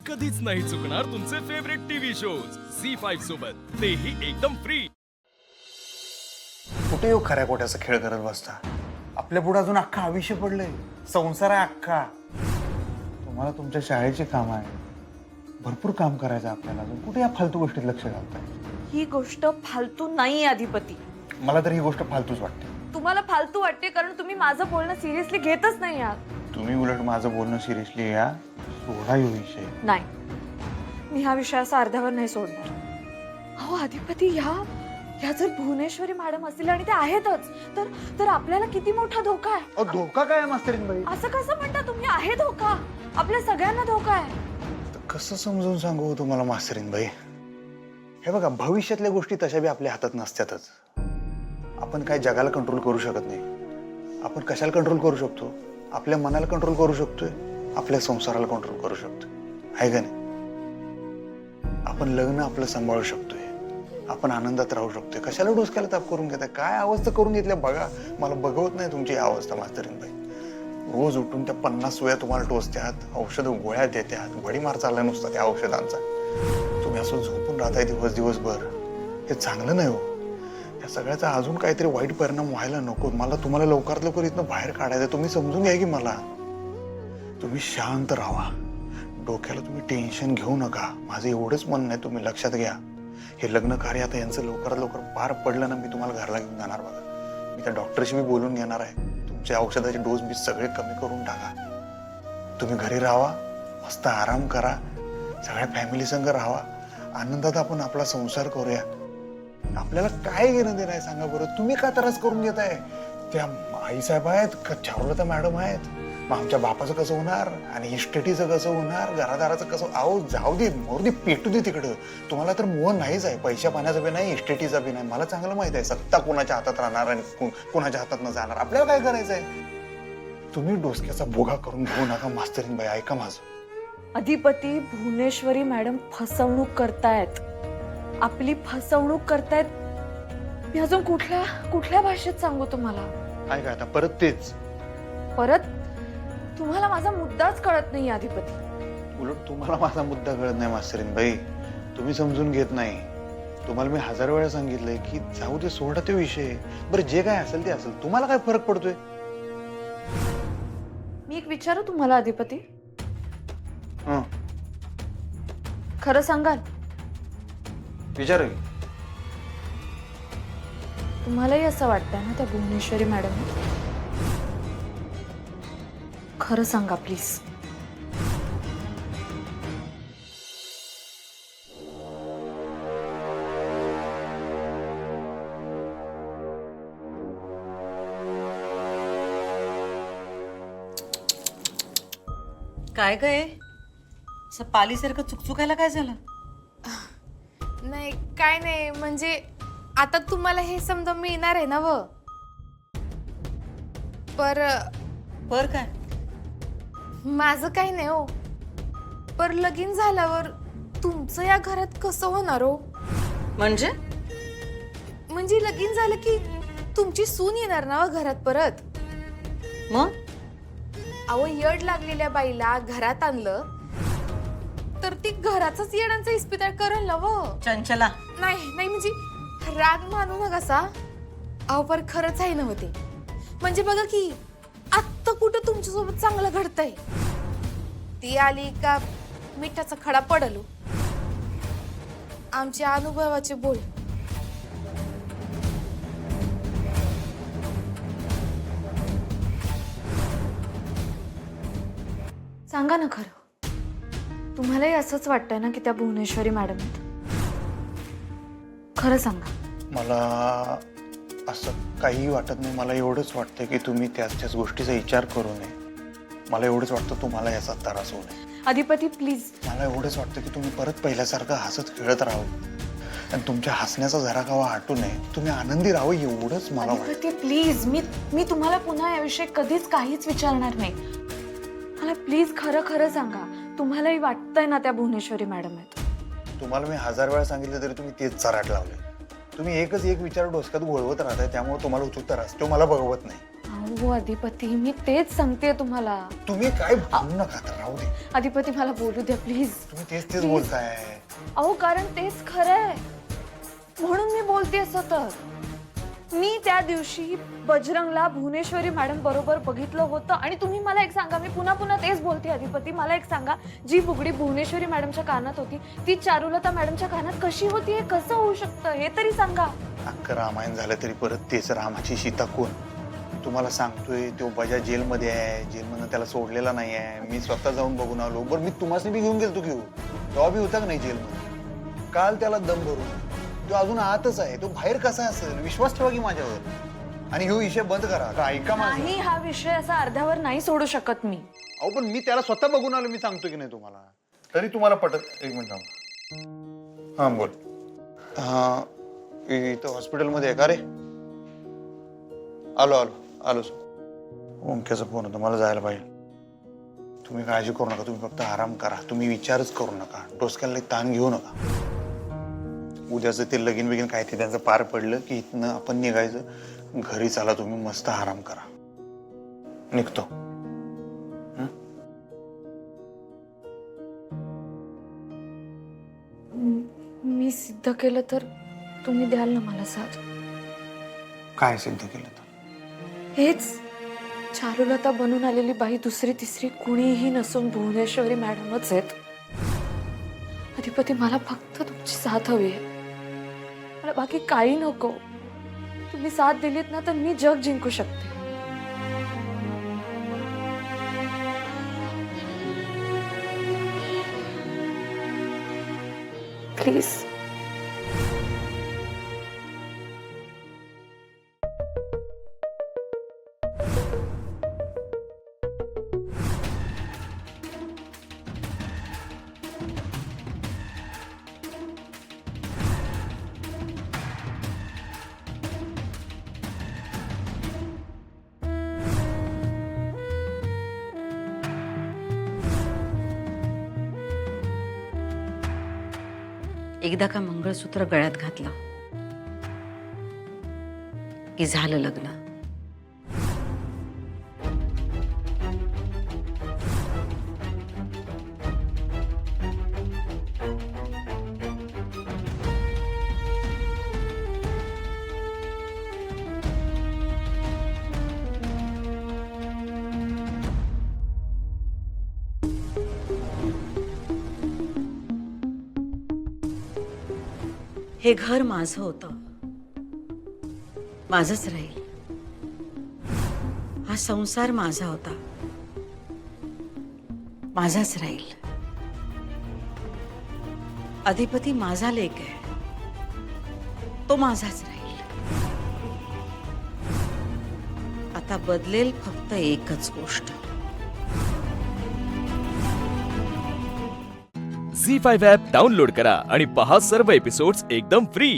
कधीच नाही चुकणार तुमचे फेवरेट टीव्ही शोज झी5 सोबत, तेही एकदम फ्री। कुठे येऊ खऱ्या खोट्याचा खेळ करत बसता? आपल्या पुढे अजून अख्खा आयुष्य पडलंय, संसार आहे अख्खा। तुम्हाला तुमच्या शाळेची काम आहे, भरपूर काम करायचं आपल्याला, अजून कुठे या फालतू गोष्टीत लक्ष घालताय? ही गोष्ट फालतू नाही अधिपती। मला तर ही गोष्ट फालतूच वाटते। तुम्हाला फालतू वाटते कारण तुम्ही माझं बोलणं सिरियसली घेतच नाही आहात। तुम्ही उलट माझं बोलणं सिरियसली या, सोडा येऊ विषय। नाही, मी हा विषय असा अर्ध्यावर नाही सोडणार। अहो अधिपती, ह्या जर भुवनेश्वरी मॅडम असतील आणि ते आहेतच, तर आपल्याला किती मोठा धोका आहे। धोका काय मास्तरीन बाई? असं कसं म्हणता तुम्ही? आहे धोका, आपल्या सगळ्यांना धोका आहे। कसं समजून सांगू तुम्हाला मास्तरीन बाई? हे बघा, भविष्यातल्या गोष्टी तशा बी आपल्या हातात नसतातच। आपण काय जगाला कंट्रोल करू शकत नाही। आपण कशाला कंट्रोल करू शकतो? आपल्या मनाला कंट्रोल करू शकतोय, आपल्या संसाराला कंट्रोल करू शकतोय, आहे का नाही? आपण लग्न आपलं सांभाळू शकतोय, आपण आनंदात राहू शकतोय। कशाला डोसक्याला ताप करून घेताय? काय अवस्था करून घेतल्या बघा। मला बघवत नाही तुमची अवस्था मास्तरीन बाई। रोज उठून त्या 50 वेळा तुम्हाला टोचत्यात, औषध गोळ्या देत्यात, भडीमार चाललाय नुसता त्या औषधांचा। तुम्ही असं झोपून राहताय दिवसभर, हे चांगलं नाही हो। या सगळ्याचा अजून काहीतरी वाईट परिणाम व्हायला नको। मला तुम्हाला लवकरात लवकर इथनं बाहेर काढायचं। तुम्ही समजून घ्या की मला। तुम्ही शांत राहा, डोक्याला तुम्ही टेन्शन घेऊ नका, माझं एवढंच म्हणणं आहे। तुम्ही लक्षात घ्या, हे लग्न कार्य आता यांचं लवकरात लवकर पार पडलं ना, मी तुम्हाला घरला घेऊन जाणार बघा। मी त्या डॉक्टरशी मी बोलून घेणार आहे, तुमच्या औषधाचे डोस बी सगळे कमी करून टाका। तुम्ही घरी राहा, मस्त आराम करा, सगळ्या फॅमिली संग राहा, आनंदात आपण आपला संसार करूया। आपल्याला काय घेणं देणं आहे सांगा बरं? तुम्ही का त्रास करून घेताय? त्या आईसाहेब आहेत का चारुलता मॅडम आहेत, मग आमच्या बापाचं कसं होणार आणि इस्टेटीचं कसं होणार, घरादाराचं कसं? अहो जाऊ दे, मोर दे, पेटू दे तिकडं। तुम्हाला तर मोह नाहीच आहे, पैशा पाण्याचा बी नाही, इस्टेटीचा बी नाही। मला चांगलं माहित आहे सत्ता कोणाच्या हातात राहणार आणि कोणाच्या हातात न जाणार। आपल्याला काय करायचंय? तुम्ही डोसक्याचा बोगा करून घेऊ नका मास्तरीन बाई, ऐका माझं। अधिपती, भुवनेश्वरी मॅडम फसवणूक करतायत, आपली फसवणूक करतायत। मी अजून कुठल्या भाषेत सांगू तुम्हाला? काय काय आता परत तेच? परत तुम्हाला माझा मुद्दाच कळत नाही अधिपती। उलट तुम्हाला माझा मुद्दा कळत नाही मास्तरीन बाई, तुम्ही समजून घेत नाही। तुम्हाला मी 1000 वेळा सांगितलंय की जाऊ दे, सोडा ते विषय। बरं जे काय असेल ते असेल, तुम्हाला काय फरक पडतोय? मी एक विचारू तुम्हाला अधिपती? हं, खरं सांगाल? विचारू की? तुम्हालाही असं वाटतंय ना त्या भुवनेश्वरी मॅडम? खरं सांगा प्लीज। काय काय असं पालीसारखं चुकचुकायला काय झालं? नाही काय नाही, म्हणजे आता तुम्हाला हे समजा मिळणार आहे ना व पर काय? माझं काही नाही हो, पर लगीन झाल्यावर तुमचं या घरात कसं होणार हो? म्हणजे म्हणजे लगीन झालं की तुमची सून येणार ना व घरात परत? मग अहो, येड लागलेल्या बाईला घरात आणलं तर ती घराचाच येडांचा इस्पितळ करेल ना व? चंचला, नाही नाही, म्हणजे राग मानू नका सा। अहो पर खरंच आहे नव्हते, म्हणजे बघा की आत्ता कुठं तुमच्यासोबत चांगलं घडतंय, ती आली का मिठाचा खडा पडलो। आमच्या अनुभवाचे बोल। सांगा ना खरं, तुम्हालाही असंच वाटतंय ना की त्या भुवनेश्वरी मॅडम आहेत? खरं सांगा। मला असं काही वाटत नाही। मला एवढंच वाटतं की तुम्ही त्याच गोष्टीचा विचार करू नये। मला एवढंच वाटतं तुम्हाला याचा त्रास होऊ नये। अधिपती प्लीज। मला एवढंच वाटतं की तुम्ही परत पहिल्यासारखं हसत खेळत राहू आणि तुमच्या हसण्याचा जरा कावा हटू नये। तुम्ही आनंदी राहावं एवढंच मला वाटतं। अधिपती प्लीज, मी तुम्हाला पुन्हा याविषयी कधीच काहीच विचारणार नाही। मला प्लीज खरं सांगा, तुम्हालाही वाटतंय ना त्या भुवनेश्वरी मॅडम आहेत? तुम्हाला मी 1000 वेळा सांगितलं तरी तुम्ही तेच चराट लावले। तुम्ही एकच एक विचार डोसक्यात घोळवत राहताय, त्यामुळे तुम्हाला उत्तर त्रास तो मला बघवत नाही। अहो अधिपती मी तेच सांगते तुम्हाला. तुम्ही काय बोलू नका आता, राहू दे. अधिपती मला बोलू द्या प्लीज. तुम्ही तेच बोलताय. अहो कारण तेच खरंय म्हणून मी बोलते. तर मी त्या दिवशी बजरंगला भुवनेश्वरी मॅडम बरोबर बघितलं होतं आणि तुम्ही मला एक सांगा, मी पुन्हा पुन्हा तेच बोलते अधिपती, मला एक सांगा, जी बुगडी भुवनेश्वरी मॅडमच्या कानात होती ती चारुलता मॅडमच्या कानात कशी होती? हे कसं होऊ शकतं हे तरी सांगा. अख्खं रामायण झालं तरी परत तेच रामाची सीता कोण? तुम्हाला सांगतोय तो बजा जेलमध्ये आहे, जेलमधून त्याला सोडलेला नाही आहे. मी स्वतः जाऊन बघून आलो. बरं मी तुम्हाला बी घेऊन गेलो घेऊ, तेव्हा बी होता का नाही जेलमध्ये? काल त्याला दम भरून तो अजून आतच आहे. तो बाहेर कसा असेल? विश्वास ठेवा की माझ्यावर. आणि ह्यो विषय बंद करा. ऐका माझं. नाही हा विषय असा अर्ध्यावर नाही सोडू शकत मी. अहो पण मी त्याला स्वतः बघून आलो. मी सांगतो की नाही तुम्हाला, तरी तुम्हाला पटत. एक मिनिट थांबा. हा बोल. हा इथं हॉस्पिटलमध्ये आहे का रे? आलो आलो आलो. ओंक्याचा फोन होता, मला जायला पाहिजे. तुम्ही काळजी करू नका, तुम्ही फक्त आराम करा. तुम्ही विचारच करू नका, डोसक्याला ताण घेऊ नका. उद्याचं ते लगीन बिगीन काय ते त्यांचं पार पडलं की इथनं आपण निघायचं. घरी चाला, तुम्ही मस्त आराम करा. निघतो. मी सिद्ध केलं तर तुम्ही द्याल ना मला साथ? काय सिद्ध केलं तर? हेच चारुलता बनून आलेली बाई दुसरी तिसरी कुणीही नसून भुवनेश्वरी मॅडमच आहेत. अधिपती मला फक्त तुमची साथ हवी आहे, मला बाकी काही नको. तुम्ही साथ दिलीत ना तर मी जग जिंकू शकते. प्लीज. एकदा का मंगळसूत्र गळ्यात घातलं की झालं लग्न. हे घर माझं होतं, माझंच राहील. हा संसार माझा होता, माझाच राहील. अधिपती माझा लेक आहे, तो माझाच राहील. आता बदलेल फक्त एकच गोष्ट. झी 5 ॲप डाउनलोड करा आणि पहा सर्व एपिसोड्स एकदम फ्री.